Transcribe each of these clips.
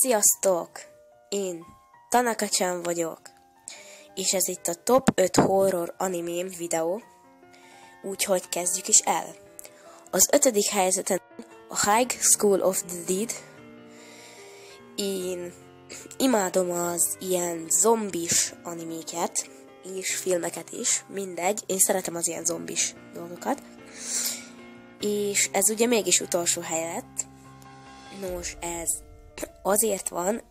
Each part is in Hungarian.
Sziasztok! Én Tanaka-chan vagyok, és ez itt a Top 5 Horror Animém videó, úgyhogy kezdjük is el. Az 5. helyzeten a High School of the Dead. Én imádom az ilyen zombis animéket, és filmeket is, mindegy, én szeretem az ilyen zombis dolgokat. És ez ugye mégis utolsó hely lett. Nos, ez azért van,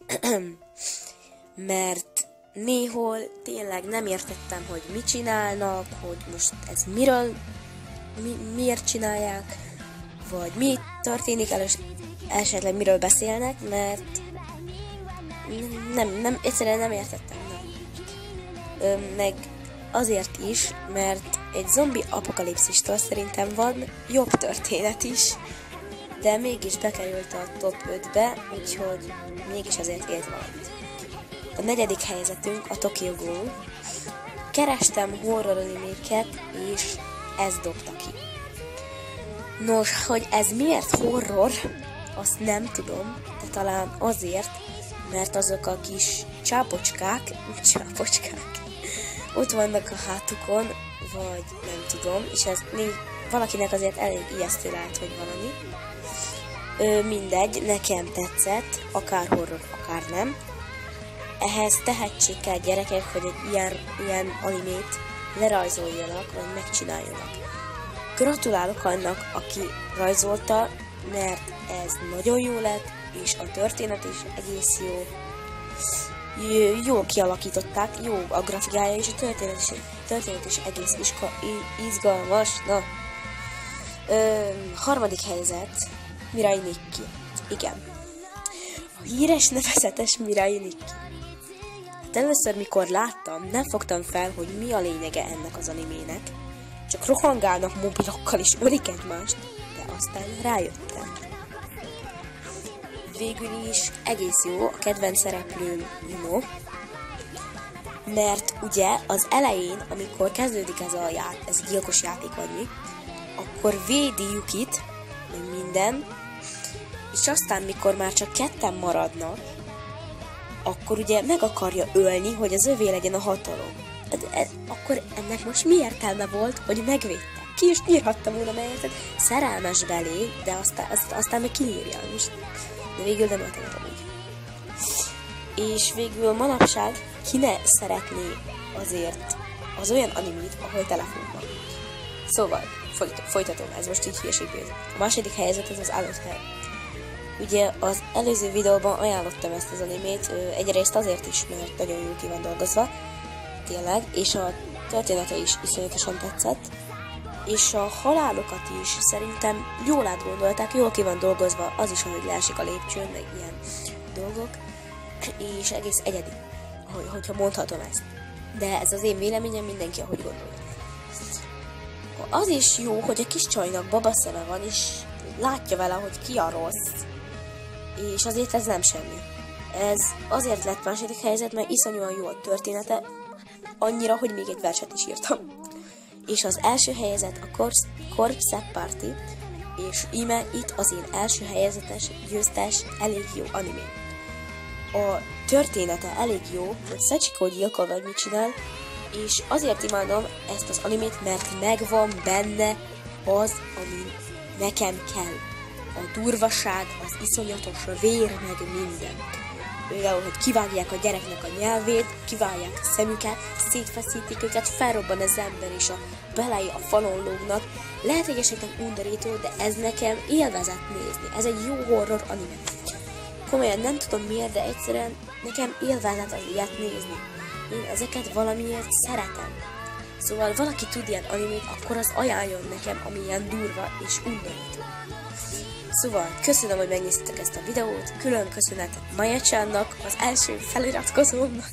mert néhol tényleg nem értettem, hogy mit csinálnak, hogy most ez miért csinálják, vagy mi történik, esetleg miről beszélnek, mert egyszerűen nem értettem. Nem. Meg azért is, mert egy zombi apokalipszistől szerintem van jobb történet is, de mégis bekerült a top 5-be, úgyhogy mégis azért élt valamit. A 4. helyzetünk a Tokyo Ghoul. Kerestem horror animéket, és ez dobta ki. Nos, hogy ez miért horror, azt nem tudom, de talán azért, mert azok a kis csápocskák ott vannak a hátukon, vagy nem tudom, és ez valakinek azért elég ijesztő lehet, hogy valami. Mindegy, nekem tetszett, akár horror, akár nem. Ehhez tehetség kell gyerekek, hogy egy ilyen animét lerajzoljanak, vagy megcsináljanak. Gratulálok annak, aki rajzolta, mert ez nagyon jó lett, és a történet is egész jó. Jól kialakították, jó a grafikája, és a történet is egész izgalmas. Na. 3. helyzet, Mirai Nikki. Igen. A híres nevezetes Mirai Nikki. Hát először, mikor láttam, nem fogtam fel, hogy mi a lényege ennek az animének. Csak rohangálnak mobilokkal és ölik egymást, de aztán rájöttem. Végül is egész jó, a kedvenc szereplőm Ino, mert ugye az elején, amikor kezdődik ez a gyilkos játék vagy mi, akkor védi Yukit, meg minden, és aztán mikor már csak ketten maradnak, akkor ugye meg akarja ölni, hogy az övé legyen a hatalom. Akkor ennek most mi értelme volt, hogy megvédte? Ki is írhatta volna, mert szerelmes belé, de aztán meg kiírja most. De végül nem öltem úgy. És végül manapság ki ne szeretné azért az olyan animét, ahol telefon van. Szóval, folytatom, ez most így hülyeségből. A 2. helyzet az Alother. Ugye az előző videóban ajánlottam ezt az animét, egyrészt azért is, mert nagyon jól ki van dolgozva, tényleg, és a története is iszonyatosan tetszett, és a halálokat is szerintem jól átgondolták, jól ki van dolgozva, az is, ahogy leesik a lépcsőn, meg ilyen dolgok, és egész egyedi, hogyha mondhatom ezt. De ez az én véleményem, mindenki ahogy gondolja. Az is jó, hogy a kis csajnak babaszeme van, és látja vele, hogy ki a rossz, és azért ez nem semmi. Ez azért lett 2. helyzet, mert iszonyúan jó a története, annyira, hogy még egy verset is írtam. És az 1. helyzet a Corpse Party, és íme itt az én első helyezetes, győztes, elég jó animé. A története elég jó, hogy Sachiko gyilkol vagy mit csinál, és azért imádom ezt az animét, mert megvan benne az, ami nekem kell. A durvaság, az iszonyatos vér, meg minden. Például, hogy kivágják a gyereknek a nyelvét, kivágják a szemüket, szétfeszítik őket, felrobban az ember, és a belei a falon lógnak. Lehet, hogy esetleg undorító, de ez nekem élvezet nézni. Ez egy jó horror anime. Komolyan nem tudom miért, de egyszerűen nekem élvezet az ilyet nézni. Én ezeket valamiért szeretem. Szóval valaki tud ilyen animét, akkor az ajánljon nekem, ami ilyen durva és undorító. Szóval köszönöm, hogy megnéztétek ezt a videót, külön köszönet Maya-channak, az első feliratkozómnak.